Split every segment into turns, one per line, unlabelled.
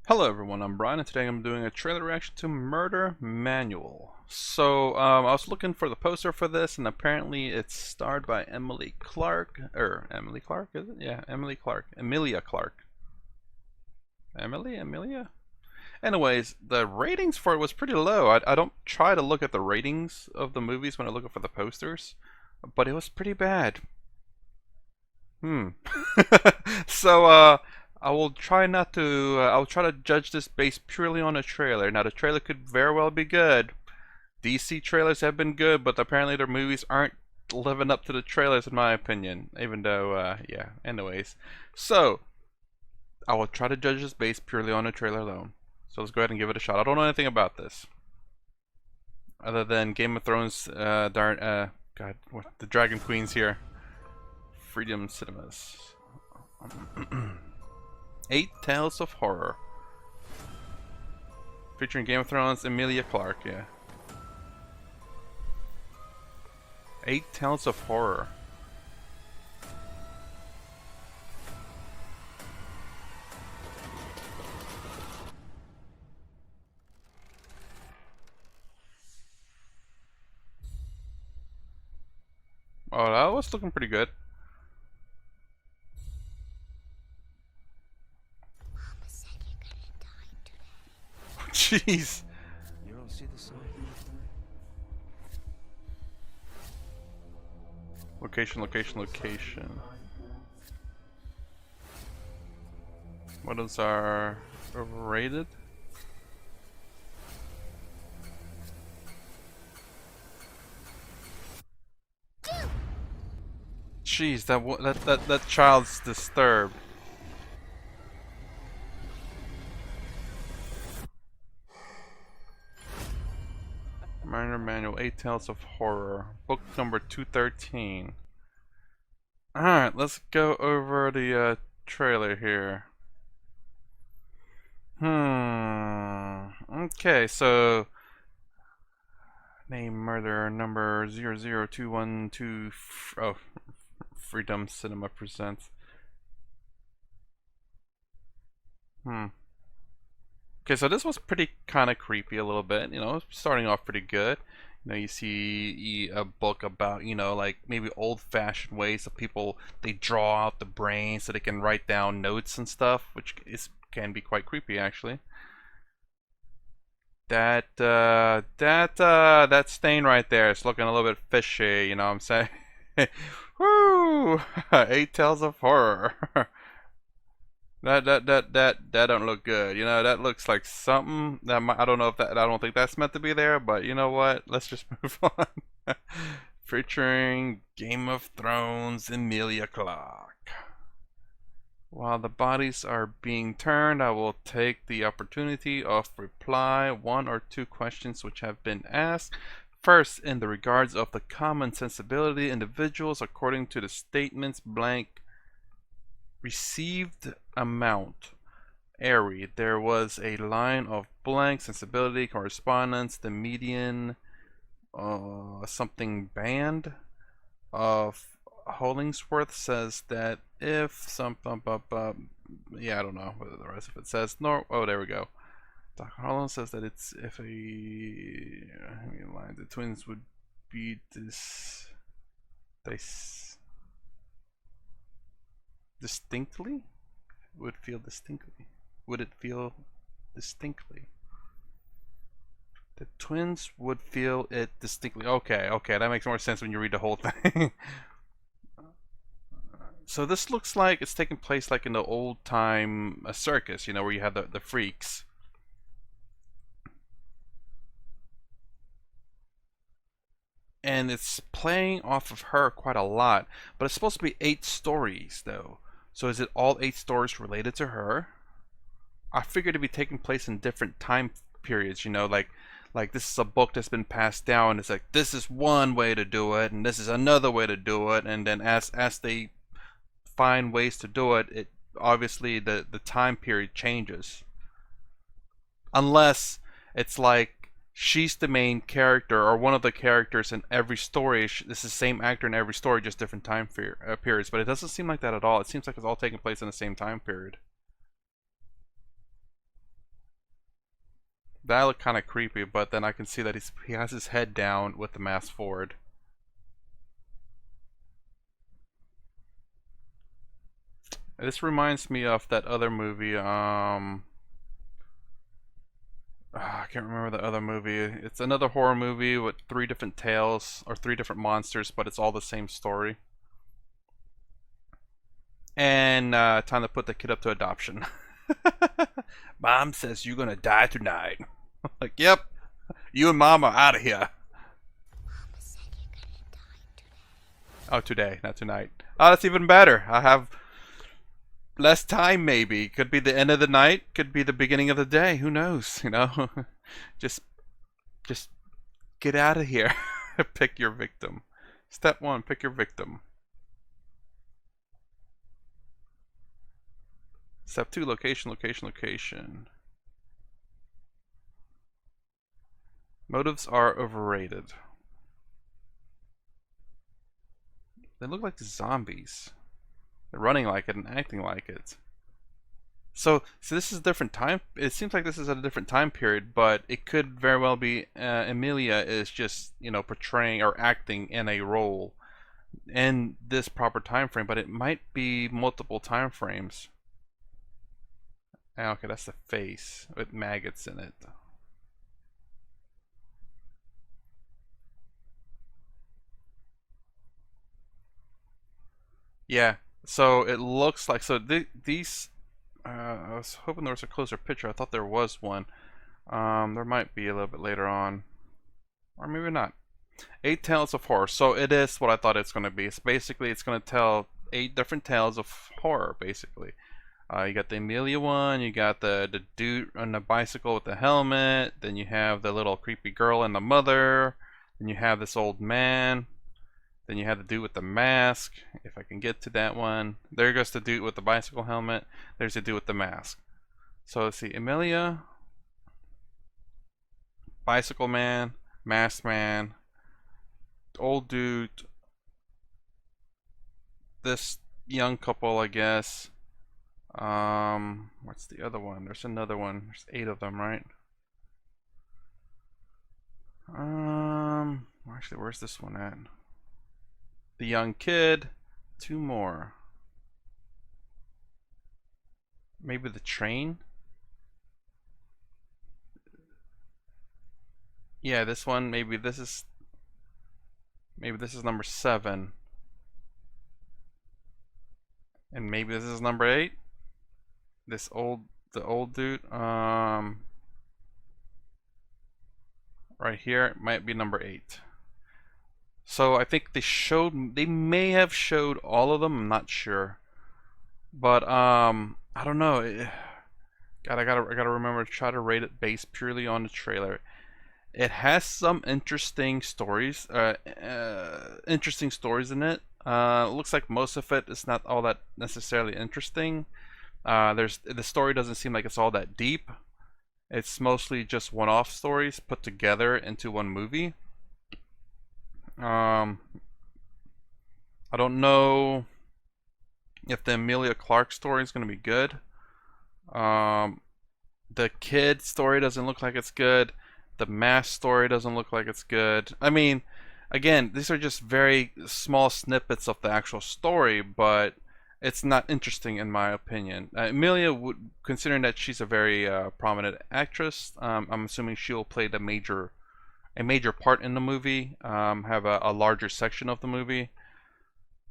Hello everyone, I'm Brian and today I'm doing a trailer reaction to Murder Manual. So, I was looking for the poster for this and apparently it's starred by Emily Clark, Emily Clark, is it? Yeah, Emily Clark. Emilia Clark. Emilia? Anyways, the ratings for it was pretty low. I don't try to look at the ratings of the movies when I look for the posters, but it was pretty bad. So, I will try not to. I'll try to judge this based purely on a trailer. Now, the trailer could very well be good. DC trailers have been good, but apparently their movies aren't living up to the trailers, in my opinion. Even though, yeah. Anyways, so I will try to judge this based purely on a trailer alone. So let's go ahead and give it a shot. I don't know anything about this, other than Game of Thrones. God, what the Dragon Queen's here. Freedom Cinemas. Eight Tales of Horror. Featuring Game of Thrones, Emilia Clarke, yeah. Eight Tales of Horror. Oh, that was looking pretty good. Jeez.
You don't see the sign?
Location, location, location. What is our overrated? Jeez, that child's disturbed. Murder Manual, Eight Tales of Horror, book number 213. Alright, let's go over the trailer here. Okay, so name murder number 002112. Oh, Freedom Cinema presents. Okay, so this was pretty kind of creepy a little bit, you know, starting off pretty good. You know, you see a book about, you know, like maybe old-fashioned ways of people, they draw out the brain so they can write down notes and stuff, which can be quite creepy actually. That stain right there is looking a little bit fishy, you know what I'm saying? Woo! Eight Tales of Horror. That don't look good. You know, that looks like something that I don't know if that I don't think that's meant to be there, but you know what? Let's just move on. Featuring Game of Thrones Emilia Clarke. While the bodies are being turned, I will take the opportunity of reply one or two questions which have been asked. First, in the regards of the common sensibility individuals according to the statements blank received amount airy. There was a line of blank sensibility correspondence. The median something band of Hollingsworth says that if some yeah, I don't know what the rest of it says. Nor oh, there we go. Dr. Holland says that it's if a line the twins would be distinctly would it feel distinctly the twins would feel it distinctly. Okay, that makes more sense when you read the whole thing. So this looks like it's taking place like in the old time circus, you know, where you had the freaks. And it's playing off of her quite a lot, but it's supposed to be 8 stories though. So is it all 8 stories related to her? I figured it'd be taking place in different time periods, you know, like this is a book that's been passed down. It's like this is one way to do it, and this is another way to do it, and then as they find ways to do it, it obviously the time period changes. Unless it's like she's the main character or one of the characters in every story. This is the same actor in every story, just different time periods. But it doesn't seem like that at all. It seems like it's all taking place in the same time period. That looked kind of creepy, but then I can see that he has his head down with the mask forward. This reminds me of that other movie. I can't remember the other movie. It's another horror movie with three different tales or three different monsters, but it's all the same story. And time to put the kid up to adoption. Mom says you're gonna die tonight. Like, yep, you and Mom are out of here. Oh, today, not tonight. Oh, that's even better. I have less time, maybe. Could be the end of the night, could be the beginning of the day. Who knows, you know? just just get out of here. Pick your victim. Step 1, pick your victim. Step 2, location, location, location. Motives are overrated. They look like zombies. They're running like it and acting like it. So this is a different time. It seems like this is at a different time period, but it could very well be Emilia is just, you know, portraying or acting in a role in this proper time frame, but it might be multiple time frames. Okay, that's the face with maggots in it. Yeah, so it looks like these. I was hoping there was a closer picture. I thought there was one. There might be a little bit later on, or maybe not. 8 tales of horror. So it is what I thought it's going to be. It's basically it's going to tell 8 different tales of horror. Basically, you got the Amelia one. You got the dude on the bicycle with the helmet. Then you have the little creepy girl and the mother. Then you have this old man. Then you have the dude with the mask. If I can get to that one. There goes the dude with the bicycle helmet. There's the dude with the mask. So let's see. Emilia. Bicycle man. Masked man. Old dude. This young couple, I guess. What's the other one? There's another one. There's 8 of them, right? Actually, where's this one at? The young kid. 2 more. Maybe the train? Yeah, this one. Maybe this is number 7. And maybe this is number 8. The old dude. Right here it might be number 8. So I think they may have showed all of them. I'm not sure, but I don't know. I gotta remember to try to rate it based purely on the trailer. It has some interesting stories, in it. Looks like most of it is not all that necessarily interesting. The story doesn't seem like it's all that deep. It's mostly just one-off stories put together into one movie. I don't know if the Emilia Clarke story is going to be good. The kid story doesn't look like it's good. The mask story doesn't look like it's good. I mean, again, these are just very small snippets of the actual story, but it's not interesting in my opinion. Emilia, considering that she's a very prominent actress, I'm assuming she'll play a major part in the movie, have a larger section of the movie.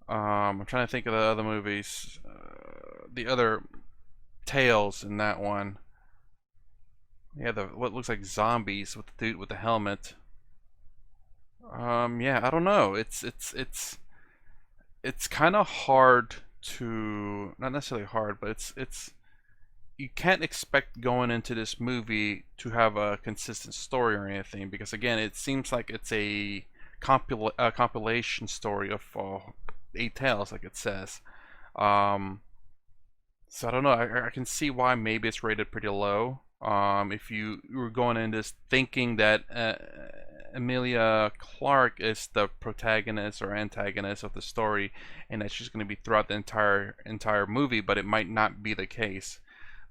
I'm trying to think of the other movies, the other tales in that one. Yeah, what looks like zombies with the dude with the helmet. Yeah, I don't know. It's kind of hard to, not necessarily hard, but it's you can't expect going into this movie to have a consistent story or anything, because again, it seems like it's a compilation story of 8 tales, like it says. So I don't know. I can see why maybe it's rated pretty low. If you were going in this thinking that Emilia Clarke is the protagonist or antagonist of the story, and that she's going to be throughout the entire movie, but it might not be the case.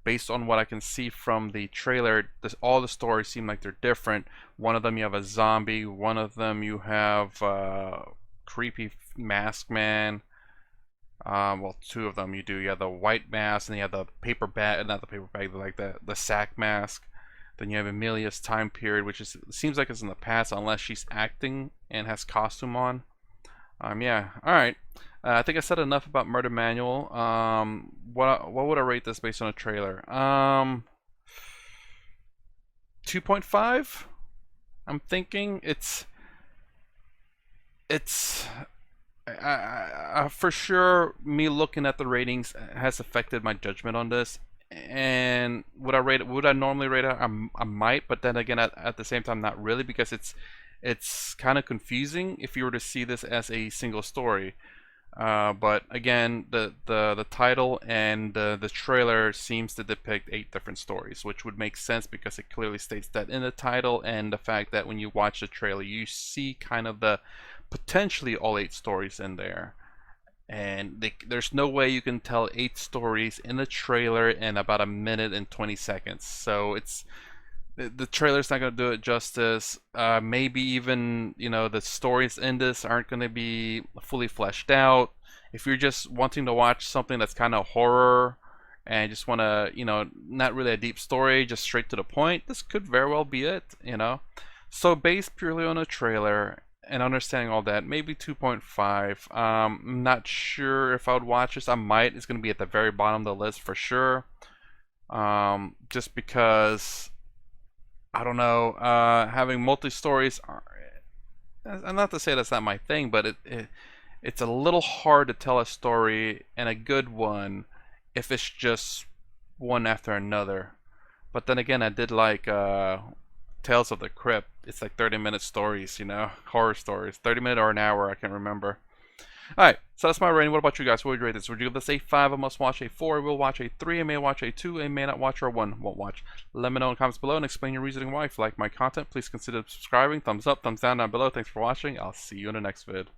based on what I can see from the trailer, all the stories seem like they're different. One of them you have a zombie, one of them you have creepy mask man. Well, two of them you do. You have the white mask, and you have the paper bag, not the paper bag, like the sack mask. Then you have Amelia's time period, which seems like it's in the past, unless she's acting and has costume on. Yeah. All right. I think I said enough about Murder Manual. What would I rate this based on a trailer? 2.5. I'm thinking it's for sure. Me looking at the ratings has affected my judgment on this. And would I rate it? Would I normally rate it? I might, but then again, at the same time, not really, because it's kind of confusing if you were to see this as a single story. But again, the title and the trailer seems to depict 8 different stories, which would make sense because it clearly states that in the title, and the fact that when you watch the trailer, you see kind of the potentially all 8 stories in there. And there's no way you can tell 8 stories in the trailer in about a minute and 20 seconds. So the trailer's not going to do it justice. Maybe even, the stories in this aren't going to be fully fleshed out. If you're just wanting to watch something that's kind of horror and just want to, not really a deep story, just straight to the point, this could very well be it. So based purely on a trailer and understanding all that, maybe 2.5. I'm not sure if I would watch this. I might. It's going to be at the very bottom of the list for sure. Just because, I don't know, having multi-stories, and not to say that's not my thing, but it's a little hard to tell a story, and a good one, if it's just one after another. But then again, I did like Tales of the Crypt. It's like 30-minute stories, horror stories. 30-minute or an hour, I can't remember. Alright, so that's my rating. What about you guys? What would you rate this? Would you give this a 5, a must watch, a 4, will watch, a 3, a may watch, a 2, a may not watch, or a 1, won't watch? Let me know in the comments below and explain your reasoning why. If you like my content, please consider subscribing. Thumbs up, thumbs down below. Thanks for watching. I'll see you in the next vid.